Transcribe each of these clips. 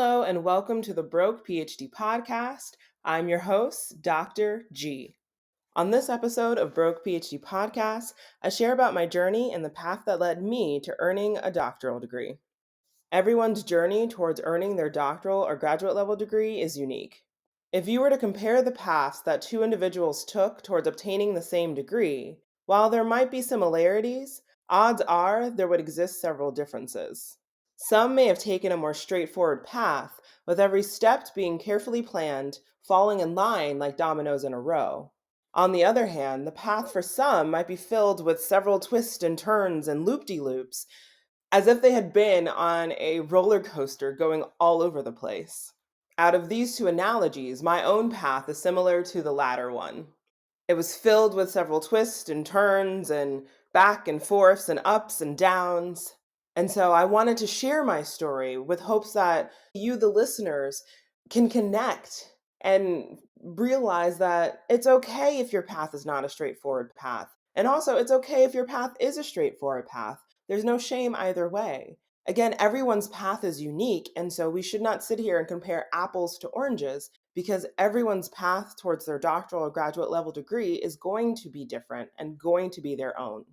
Hello, and welcome to the Broke PhD podcast. I'm your host, Dr. G. On this episode of Broke PhD podcast, I share about my journey and the path that led me to earning a doctoral degree. Everyone's journey towards earning their doctoral or graduate level degree is unique. If you were to compare the paths that two individuals took towards obtaining the same degree, while there might be similarities, odds are there would exist several differences. Some may have taken a more straightforward path, with every step being carefully planned, falling in line like dominoes in a row. On the other hand, the path for some might be filled with several twists and turns and loop-de-loops, as if they had been on a roller coaster going all over the place. Out of these two analogies, my own path is similar to the latter one. It was filled with several twists and turns and back and forths and ups and downs. And so I wanted to share my story with hopes that you, the listeners, can connect and realize that it's okay if your path is not a straightforward path. And also, it's okay if your path is a straightforward path. There's no shame either way. Again, everyone's path is unique, and so we should not sit here and compare apples to oranges because everyone's path towards their doctoral or graduate level degree is going to be different and going to be their own.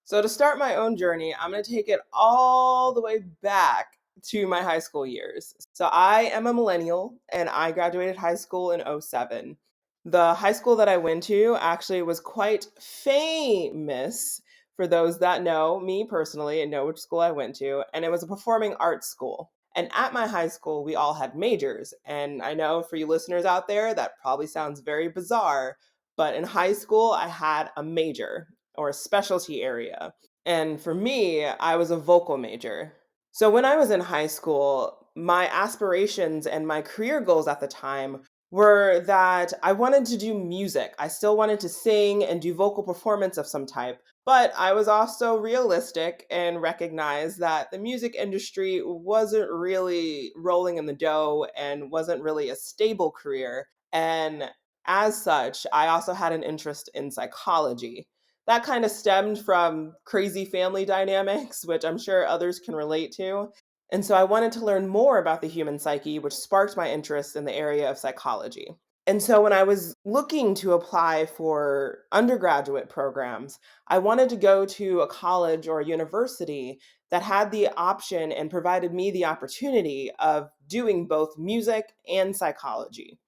So, to start my own journey, I'm going to take it all the way back to my high school years. So, I am a millennial and I graduated high school in '07. The high school that I went to actually was quite famous for those that know me personally and know which school I went to, and it was a performing arts school. And at my high school, we all had majors. And I know for you listeners out there, that probably sounds very bizarre, but in high school, I had a major or a specialty area. And for me, I was a vocal major. So when I was in high school, my aspirations and my career goals at the time were that I wanted to do music. I still wanted to sing and do vocal performance of some type. But I was also realistic and recognized that the music industry wasn't really rolling in the dough and wasn't really a stable career. And as such, I also had an interest in psychology. That kind of stemmed from crazy family dynamics, which I'm sure others can relate to. And so I wanted to learn more about the human psyche, which sparked my interest in the area of psychology. And so when I was looking to apply for undergraduate programs, I wanted to go to a college or a university that had the option and provided me the opportunity of doing both music and psychology.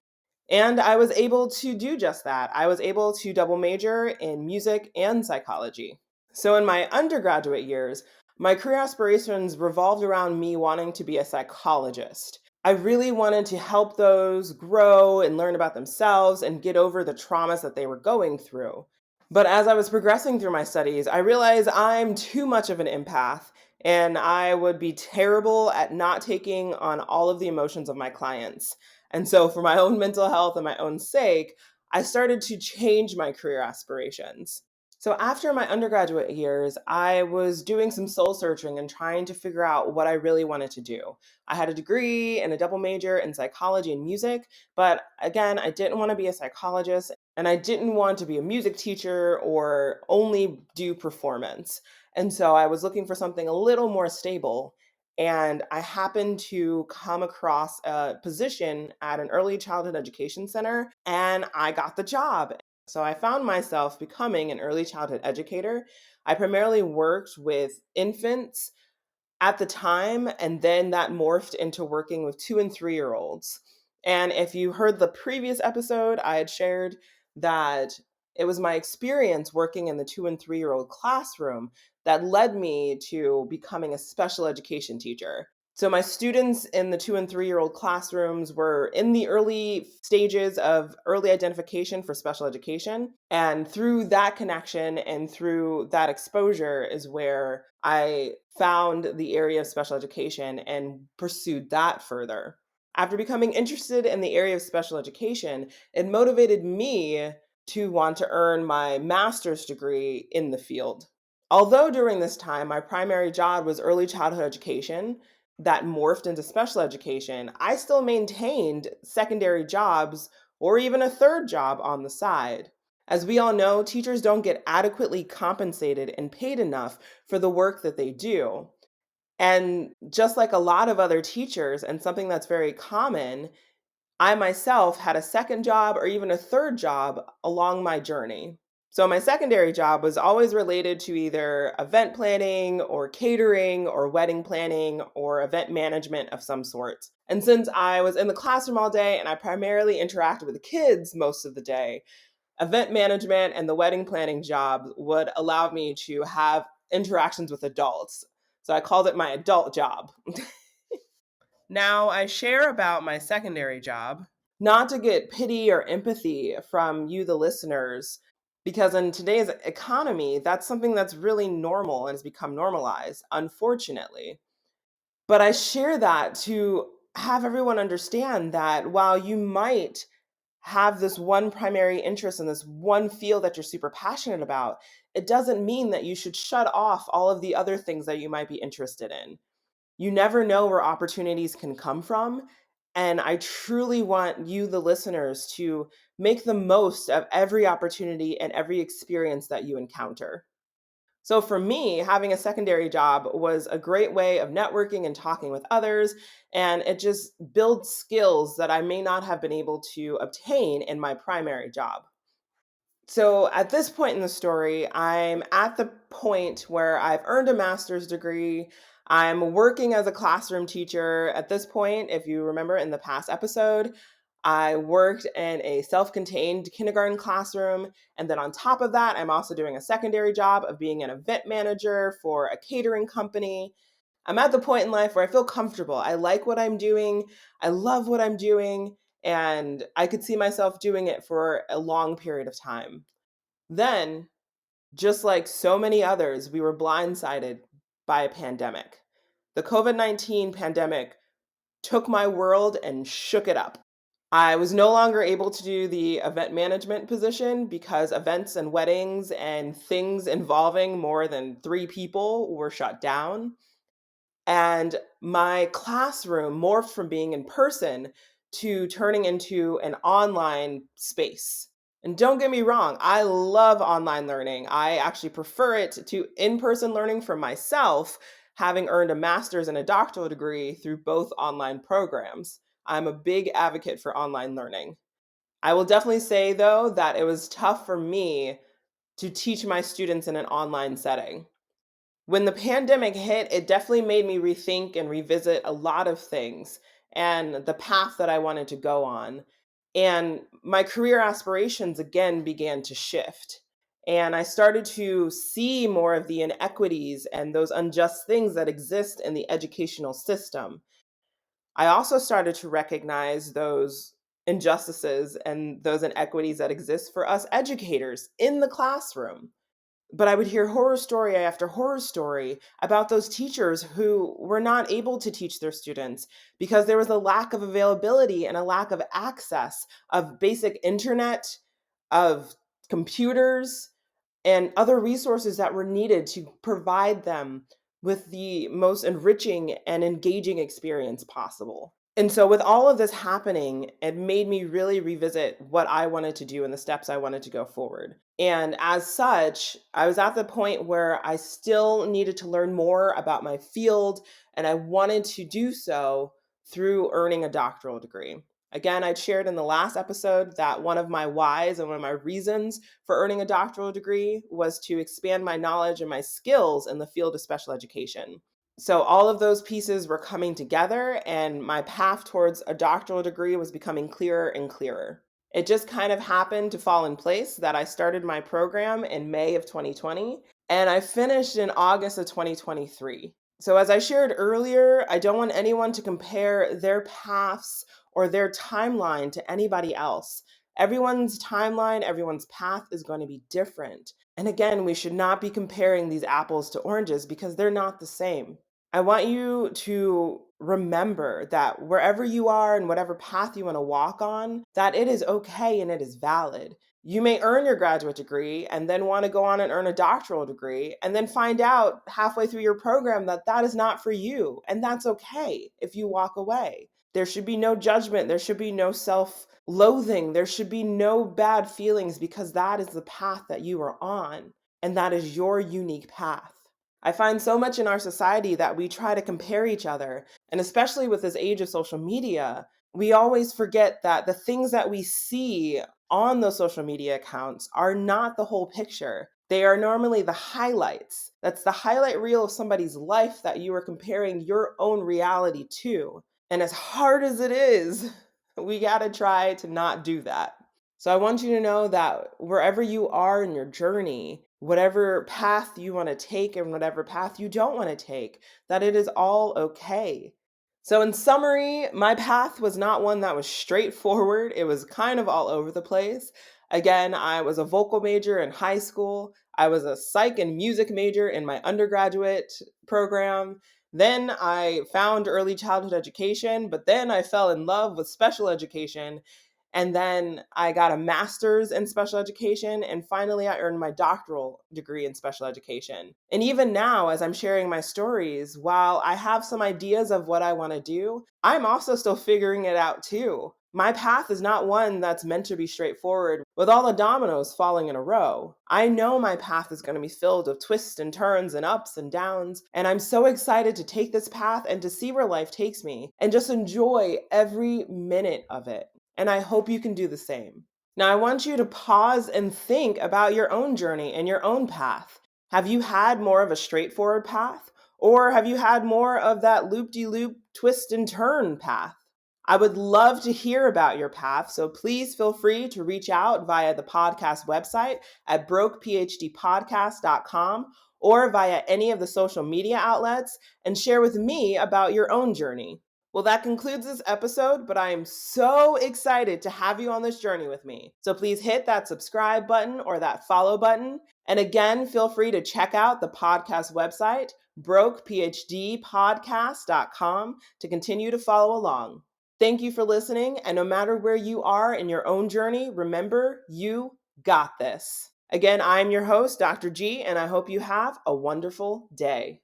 And I was able to do just that. I was able to double major in music and psychology. So in my undergraduate years, my career aspirations revolved around me wanting to be a psychologist. I really wanted to help those grow and learn about themselves and get over the traumas that they were going through. But as I was progressing through my studies, I realized I'm too much of an empath and I would be terrible at not taking on all of the emotions of my clients. And so, for my own mental health and my own sake, I started to change my career aspirations. So, after my undergraduate years, I was doing some soul searching and trying to figure out what I really wanted to do. I had a degree and a double major in psychology and music, but again, I didn't want to be a psychologist and I didn't want to be a music teacher or only do performance. And so, I was looking for something a little more stable. And I happened to come across a position at an early childhood education center, and I got the job. So I found myself becoming an early childhood educator. I primarily worked with infants at the time, and then that morphed into working with 2 and 3-year-olds. And if you heard the previous episode, I had shared that it was my experience working in the 2 and 3-year-old classroom that led me to becoming a special education teacher. So, my students in the 2 and 3-year-old classrooms were in the early stages of early identification for special education. And through that connection and through that exposure is where I found the area of special education and pursued that further. After becoming interested in the area of special education, it motivated me to want to earn my master's degree in the field. Although during this time, my primary job was early childhood education that morphed into special education, I still maintained secondary jobs or even a third job on the side. As we all know, teachers don't get adequately compensated and paid enough for the work that they do. And just like a lot of other teachers, and something that's very common, I myself had a second job or even a third job along my journey. So my secondary job was always related to either event planning or catering or wedding planning or event management of some sort. And since I was in the classroom all day and I primarily interacted with the kids most of the day, event management and the wedding planning job would allow me to have interactions with adults. So I called it my adult job. Now I share about my secondary job, not to get pity or empathy from you, the listeners, because in today's economy, that's something that's really normal and has become normalized, unfortunately. But I share that to have everyone understand that while you might have this one primary interest in this one field that you're super passionate about, it doesn't mean that you should shut off all of the other things that you might be interested in. You never know where opportunities can come from. And I truly want you, the listeners, to make the most of every opportunity and every experience that you encounter. So for me, having a secondary job was a great way of networking and talking with others, and it just builds skills that I may not have been able to obtain in my primary job. So at this point in the story, I'm at the point where I've earned a master's degree. I'm working as a classroom teacher. At this point, if you remember in the past episode, I worked in a self contained kindergarten classroom. And then on top of that, I'm also doing a secondary job of being an event manager for a catering company. I'm at the point in life where I feel comfortable. I like what I'm doing. I love what I'm doing. And I could see myself doing it for a long period of time. Then, just like so many others, we were blindsided by a pandemic. The COVID-19 pandemic took my world and shook it up. I was no longer able to do the event management position because events and weddings and things involving more than 3 people were shut down. And my classroom morphed from being in person to turning into an online space. And don't get me wrong, I love online learning. I actually prefer it to in person learning for myself, having earned a master's and a doctoral degree through both online programs. I'm a big advocate for online learning. I will definitely say, though, that it was tough for me to teach my students in an online setting. When the pandemic hit, it definitely made me rethink and revisit a lot of things and the path that I wanted to go on. And my career aspirations again began to shift. And I started to see more of the inequities and those unjust things that exist in the educational system. I also started to recognize those injustices and those inequities that exist for us educators in the classroom. But I would hear horror story after horror story about those teachers who were not able to teach their students because there was a lack of availability and a lack of access of basic internet, of computers, and other resources that were needed to provide them with the most enriching and engaging experience possible. And so, with all of this happening, it made me really revisit what I wanted to do and the steps I wanted to go forward. And as such, I was at the point where I still needed to learn more about my field, and I wanted to do so through earning a doctoral degree. Again, I shared in the last episode that one of my whys and one of my reasons for earning a doctoral degree was to expand my knowledge and my skills in the field of special education. So all of those pieces were coming together, and my path towards a doctoral degree was becoming clearer and clearer. It just kind of happened to fall in place that I started my program in May of 2020 and I finished in August of 2023. So, as I shared earlier, I don't want anyone to compare their paths or their timeline to anybody else. Everyone's timeline, everyone's path is going to be different. And again, we should not be comparing these apples to oranges because they're not the same. I want you to remember that wherever you are and whatever path you want to walk on, that it is okay and it is valid. You may earn your graduate degree and then want to go on and earn a doctoral degree and then find out halfway through your program that that is not for you. And that's okay if you walk away. There should be no judgment. There should be no self loathing. There should be no bad feelings because that is the path that you are on and that is your unique path. I find so much in our society that we try to compare each other. And especially with this age of social media, we always forget that the things that we see on those social media accounts are not the whole picture. They are normally the highlights. That's the highlight reel of somebody's life that you are comparing your own reality to. And as hard as it is, we got to try to not do that. So I want you to know that wherever you are in your journey, whatever path you want to take and whatever path you don't want to take, that it is all okay. So, in summary, my path was not one that was straightforward. It was kind of all over the place. Again, I was a vocal major in high school. I was a psych and music major in my undergraduate program. Then I found early childhood education, but then I fell in love with special education. And then I got a master's in special education. And finally, I earned my doctoral degree in special education. And even now, as I'm sharing my stories, while I have some ideas of what I want to do, I'm also still figuring it out too. My path is not one that's meant to be straightforward with all the dominoes falling in a row. I know my path is going to be filled with twists and turns and ups and downs, and I'm so excited to take this path and to see where life takes me and just enjoy every minute of it. And I hope you can do the same. Now, I want you to pause and think about your own journey and your own path. Have you had more of a straightforward path? Or have you had more of that loop-de-loop, twist and turn path? I would love to hear about your path, so please feel free to reach out via the podcast website at brokephdpodcast.com or via any of the social media outlets and share with me about your own journey. Well, that concludes this episode, but I am so excited to have you on this journey with me. So please hit that subscribe button or that follow button. And again, feel free to check out the podcast website, brokephdpodcast.com, to continue to follow along. Thank you for listening. And no matter where you are in your own journey, remember, you got this. Again, I'm your host, Dr. G, and I hope you have a wonderful day.